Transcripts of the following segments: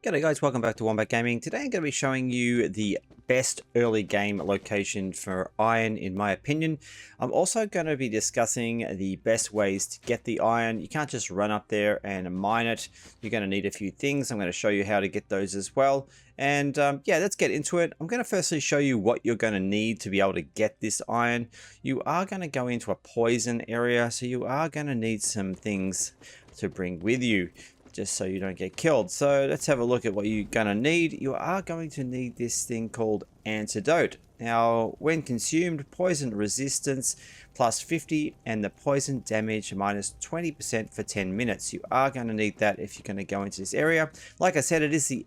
G'day guys, welcome back to Wombat Gaming. Today I'm going to be showing you the best early game location for iron in my opinion. I'm also going to be discussing the best ways to get the iron. You can't just run up there and mine it. You're going to need a few things. I'm going to show you how to get those as well. And yeah, let's get into it. I'm going to firstly show you what you're going to need to be able to get this iron. You are going to go into a poison area, so you are going to need some things to bring with you, just so you don't get killed. So let's have a look at what you're going to need. You are going to need this thing called antidote. Now, when consumed, poison resistance plus 50 and the poison damage minus 20% for 10 minutes. You are going to need that if you're going to go into this area. Like I said, it is the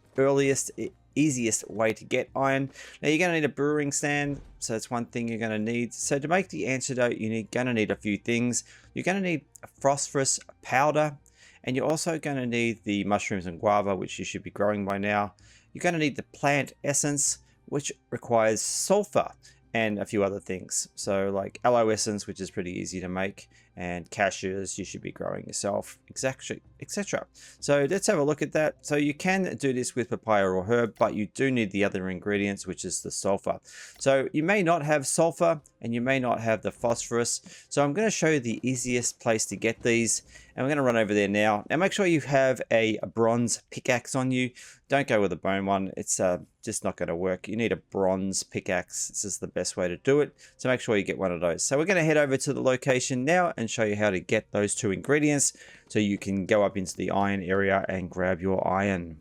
easiest way to get iron. Now, you're going to need a brewing stand, so that's one thing you're going to need. So to make the antidote, you're going to need a few things. You're going to need a phosphorus powder, and you're also going to need the mushrooms and guava, which you should be growing by now. You're going to need the plant essence, which requires sulfur and a few other things. So like aloe essence, which is pretty easy to make, and cashews you should be growing yourself, etc. So let's have a look at that. So you can do this with papaya or herb, but you do need the other ingredients, which is the sulfur. So you may not have sulfur and you may not have the phosphorus. So I'm going to show you the easiest place to get these, and we're going to run over there now. Now make sure you have a bronze pickaxe on you. Don't go with a bone one. It's just not going to work. You need a bronze pickaxe. This is the best way to do it. So make sure you get one of those. So we're going to head over to the location now and show you how to get those two ingredients so you can go up into the iron area and grab your iron.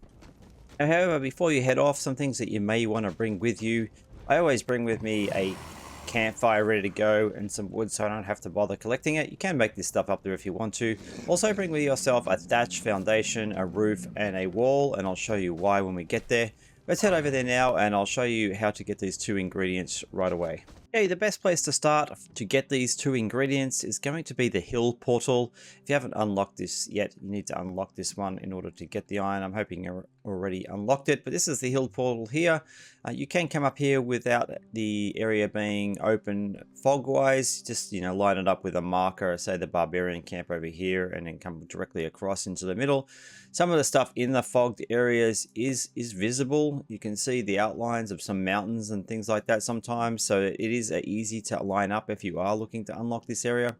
Now, however, before you head off, some things that you may want to bring with you. I always bring with me a campfire ready to go and some wood so I don't have to bother collecting it. You can make this stuff up there if you want to. Also bring with yourself a thatch foundation, a roof and a wall, and I'll show you why when we get there. Let's head over there now and I'll show you how to get these two ingredients right away. Okay, the best place to start to get these two ingredients is going to be the hill portal. If you haven't unlocked this yet, you need to unlock this one in order to get the iron. I'm hoping you already unlocked it, but this is the hill portal here. You can come up here without the area being open fog-wise. Just, line it up with a marker, say the barbarian camp over here, and then come directly across into the middle. Some of the stuff in the fogged areas is visible. You can see the outlines of some mountains and things like that sometimes, so it is easy to line up if you are looking to unlock this area.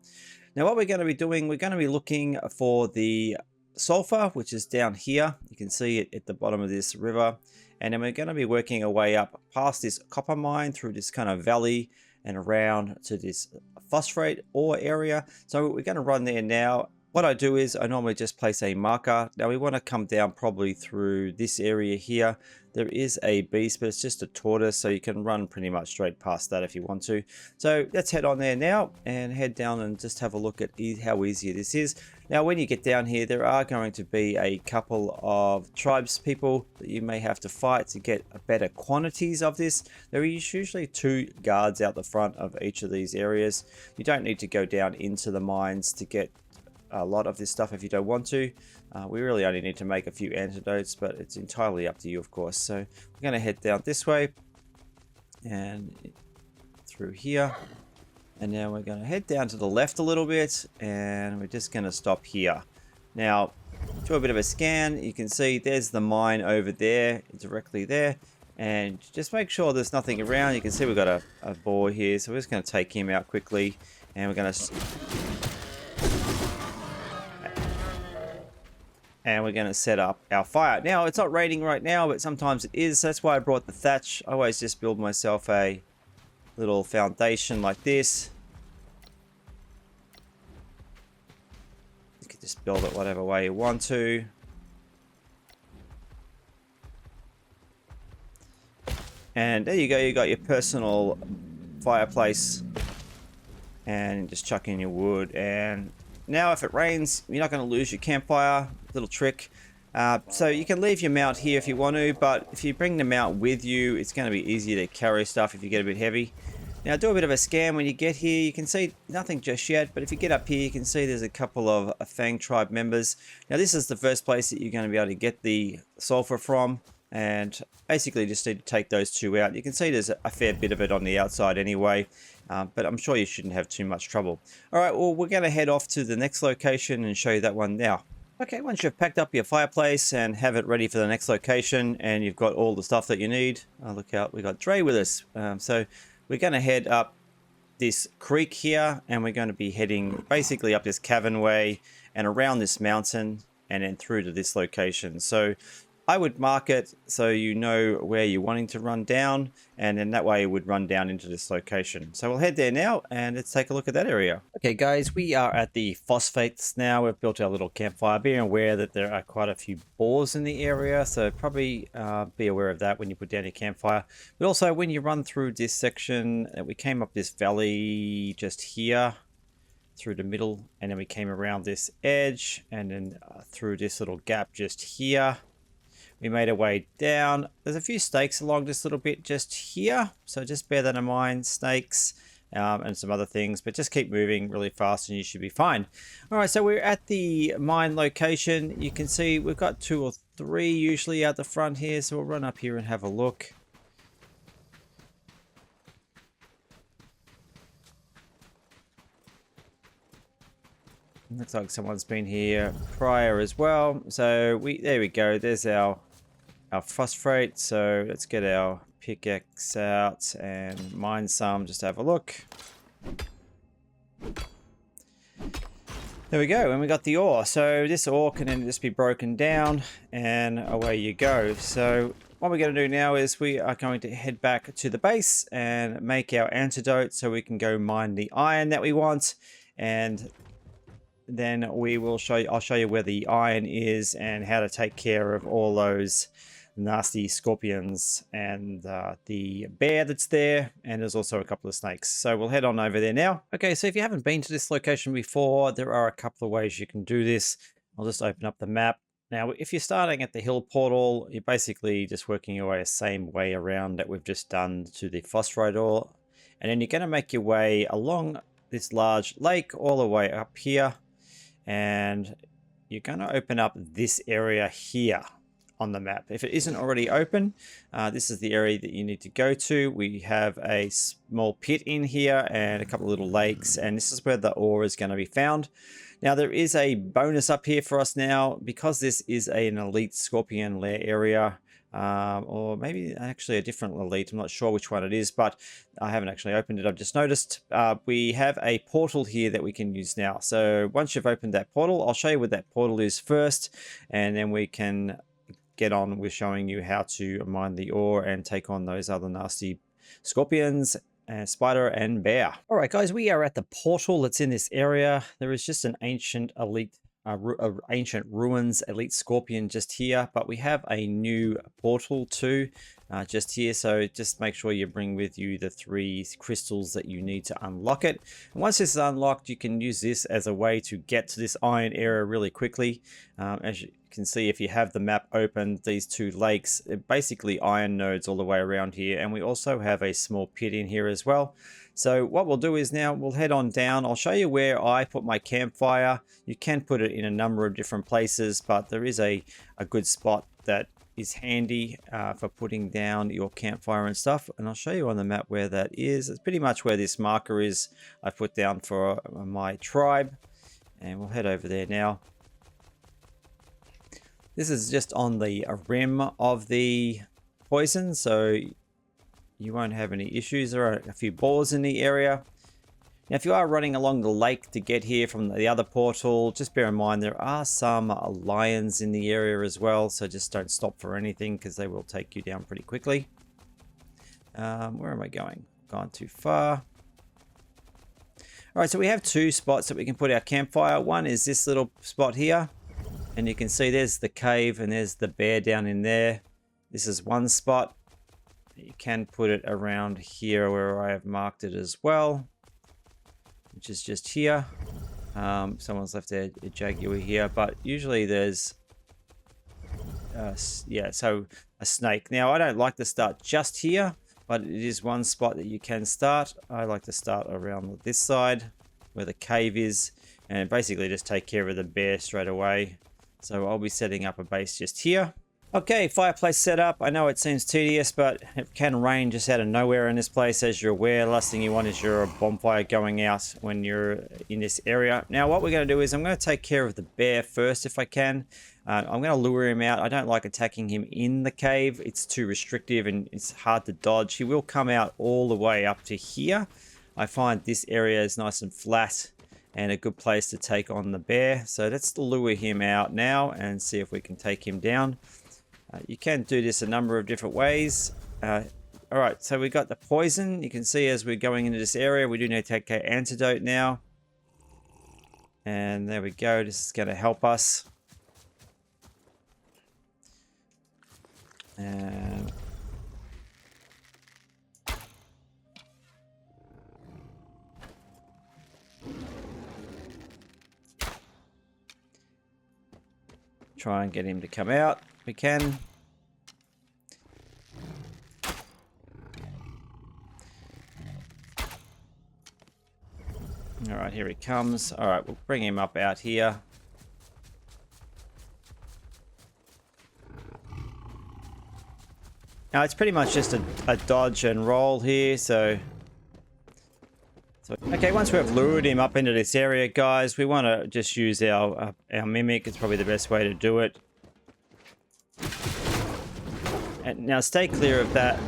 Now what we're going to be doing, we're going to be looking for the sulfur, which is down here. You can see it at the bottom of this river, and then we're going to be working our way up past this copper mine through this kind of valley and around to this phosphate ore area. So we're going to run there now. What I do is I normally just place a marker. Now we want to come down probably through this area here. There is a beast, but it's just a tortoise, so you can run pretty much straight past that if you want to. So let's head on there now and head down and just have a look at how easy this is. Now when you get down here, there are going to be a couple of tribes people that you may have to fight to get better quantities of this. There is usually 2 guards out the front of each of these areas. You don't need to go down into the mines to get a lot of this stuff if you don't want to. We really only need to make a few antidotes, but it's entirely up to you, of course. So we're going to head down this way and through here, and now we're going to head down to the left a little bit, and we're just going to stop here. Now do a bit of a scan. You can see there's the mine over there, directly there, and just make sure there's nothing around. You can see we've got a boar here, so we're just going to take him out quickly, and we're going to set up our fire. Now it's not raining right now, but sometimes it is. That's why I brought the thatch. I always just build myself a little foundation like this. You can just build it whatever way you want to. And there you go, you got your personal fireplace, and just chuck in your wood. And now if it rains, you're not going to lose your campfire. Little trick. So you can leave your mount here if you want to, but if you bring the mount with you, it's going to be easier to carry stuff if you get a bit heavy. Now do a bit of a scan when you get here. You can see nothing just yet, but if you get up here, you can see there's a couple of Fang tribe members. Now this is the first place that you're going to be able to get the sulfur from, and basically just need to take those 2 out. You can see there's a fair bit of it on the outside anyway, but I'm sure you shouldn't have too much trouble. All right, well, we're going to head off to the next location and show you that one now. Okay, once you've packed up your fireplace and have it ready for the next location and you've got all the stuff that you need, look out, we got Dre with us. So we're going to head up this creek here and we're going to be heading basically up this cavern way and around this mountain and then through to this location. So I would mark it so you know where you're wanting to run down, and then that way it would run down into this location. So we'll head there now and let's take a look at that area. Okay guys, we are at the phosphates now. We've built our little campfire. Being aware that there are quite a few boars in the area, so probably be aware of that when you put down your campfire. But also when you run through this section, we came up this valley just here through the middle, and then we came around this edge and then through this little gap just here. We made our way down. There's a few snakes along this little bit just here, so just bear that in mind, snakes and some other things, but just keep moving really fast and you should be fine. All right, so we're at the mine location. You can see we've got 2 or 3 usually out the front here, so we'll run up here and have a look. Looks like someone's been here prior as well. So there we go. There's our phosphate. So let's get our pickaxe out and mine some, just to have a look. There we go, and we got the ore. So this ore can then just be broken down and away you go. So what we're going to do now is we are going to head back to the base and make our antidote so we can go mine the iron that we want, and then we will show you, I'll show you where the iron is and how to take care of all those nasty scorpions and the bear that's there, and there's also a couple of snakes. So we'll head on over there now. Okay, so if you haven't been to this location before, there are a couple of ways you can do this. I'll just open up the map. Now, if you're starting at the hill portal, you're basically just working your way the same way around that we've just done to the phosphate ore. And then you're going to make your way along this large lake all the way up here. And you're going to open up this area here on the map. If it isn't already open, this is the area that you need to go to. We have a small pit in here and a couple of little lakes, and this is where the ore is going to be found. Now there is a bonus up here for us now, because this is an elite scorpion lair area, or maybe actually a different elite. I'm not sure which one it is, but I haven't actually opened it. I've just noticed we have a portal here that we can use now. So once you've opened that portal, I'll show you what that portal is first, and then we can get on with showing you how to mine the ore and take on those other nasty scorpions, spider and bear. All right, guys, we are at the portal that's in this area. There is just an ancient elite ancient ruins elite scorpion just here, but we have a new portal too just here, so just make sure you bring with you the 3 crystals that you need to unlock it. And once this is unlocked, you can use this as a way to get to this iron area really quickly. As you can see, if you have the map open, these 2 lakes are basically iron nodes all the way around here, and we also have a small pit in here as well. So what we'll do is now we'll head on down. I'll show you where I put my campfire. You can put it in a number of different places, but there is a good spot that is handy for putting down your campfire and stuff. And I'll show you on the map where that is. It's pretty much where this marker is I put down for my tribe. And we'll head over there now. This is just on the rim of the poison, so you won't have any issues. There are a few boars in the area. Now, if you are running along the lake to get here from the other portal, just bear in mind there are some lions in the area as well, so just don't stop for anything because they will take you down pretty quickly. Where am I going? Gone too far. All right, so we have 2 spots that we can put our campfire. One is this little spot here, and you can see there's the cave and there's the bear down in there. This is one spot. You can put it around here where I have marked it as well, which is just here. Someone's left a jaguar here, but usually there's yeah, so a snake. Now I don't like to start just here, but it is one spot that you can start. I like to start around this side where the cave is, and basically just take care of the bear straight away. So I'll be setting up a base just here. Okay, fireplace setup. I know it seems tedious, but it can rain just out of nowhere in this place, as you're aware. Last thing you want is your bonfire going out when you're in this area. Now, what we're going to do is I'm going to take care of the bear first if I can. I'm going to lure him out. I don't like attacking him in the cave. It's too restrictive and it's hard to dodge. He will come out all the way up to here. I find this area is nice and flat and a good place to take on the bear. So let's lure him out now and see if we can take him down. You can do this a number of different ways. All right, so we got the poison. You can see as we're going into this area, we do need to take an antidote now. And there we go. This is going to help us. And try and get him to come out. We can. All right, here he comes. All right, we'll bring him up out here. Now it's pretty much just a dodge and roll here, so okay, once we've lured him up into this area, guys, we want to just use our mimic. It's probably the best way to do it. And now stay clear of that.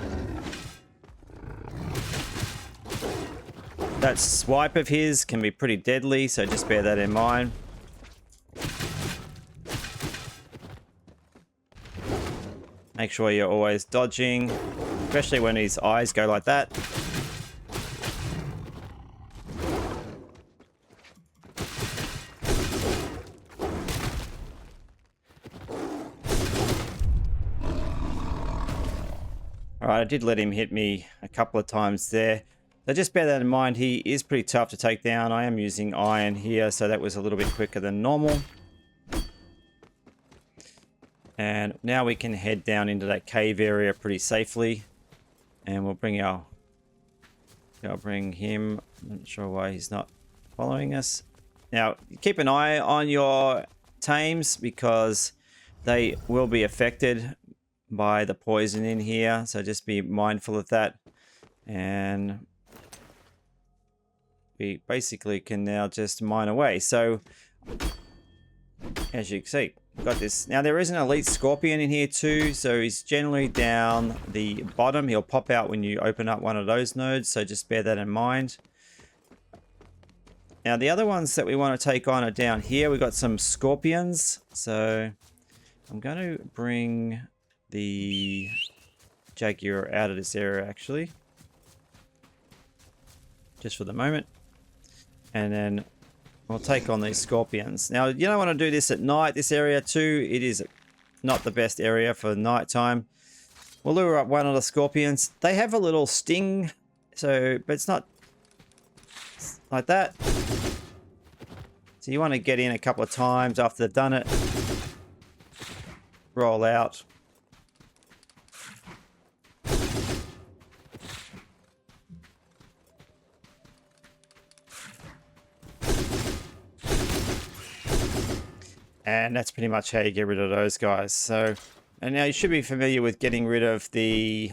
That swipe of his can be pretty deadly, so just bear that in mind. Make sure you're always dodging, especially when his eyes go like that. Alright, I did let him hit me a couple of times there. So just bear that in mind, he is pretty tough to take down. I am using iron here, so that was a little bit quicker than normal. And now we can head down into that cave area pretty safely. And we'll bring I'll bring him. I'm not sure why he's not following us. Now, keep an eye on your tames because they will be affected by the poison in here, so just be mindful of that. And we basically can now just mine away. So as you can see, we've got this. Now there is an elite scorpion in here too, so he's generally down the bottom. He'll pop out when you open up one of those nodes, so just bear that in mind. Now the other ones that we want to take on are down here. We've got some scorpions, so I'm going to bring the jaguar out of this area actually, just for the moment, and then we'll take on these scorpions. Now you don't want to do this at night, this area too. It is not the best area for night time. We'll lure up one of the scorpions. They have a little sting, so but it's not like that. So you want to get in a couple of times after they've done it. Roll out. And that's pretty much how you get rid of those guys. So, and now you should be familiar with getting rid of the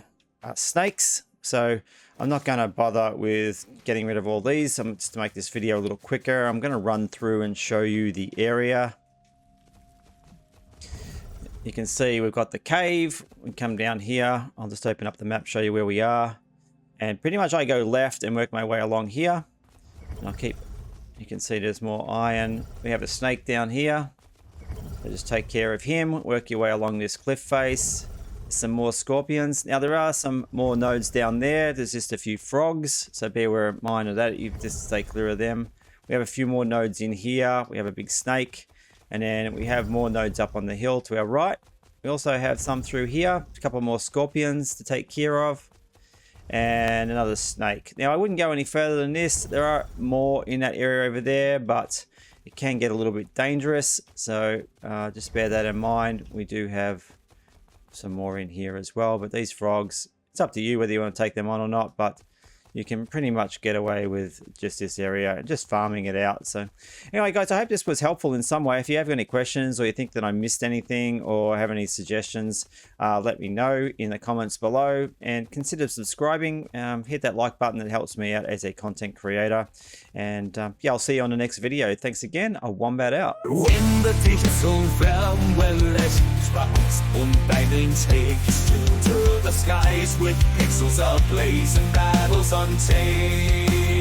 snakes. So I'm not going to bother with getting rid of all these. Just to make this video a little quicker, I'm going to run through and show you the area. You can see we've got the cave. We come down here. I'll just open up the map, show you where we are. And pretty much I go left and work my way along here. And I'll keep, you can see there's more iron. We have a snake down here. So just take care of him, work your way along this cliff face. Some more scorpions. Now there are some more nodes down there. There's just a few frogs, so bear in mind of that. You just stay clear of them. We have a few more nodes in here. We have a big snake, and then we have more nodes up on the hill to our right. We also have some through here. A couple more scorpions to take care of, and another snake. Now I wouldn't go any further than this. There are more in that area over there, but it can get a little bit dangerous, so just bear that in mind. We do have some more in here as well, but these frogs, it's up to you whether you want to take them on or not, but you can pretty much get away with just this area, just farming it out. So anyway, guys, I hope this was helpful in some way. If you have any questions or you think that I missed anything or have any suggestions, let me know in the comments below, and consider subscribing. Hit that like button, that helps me out as a content creator. And yeah, I'll see you on the next video. Thanks again. A Wombat out. When the diesel fell, well, let's sparks und lightning takes to the skies with pixels ablaze and battles untamed.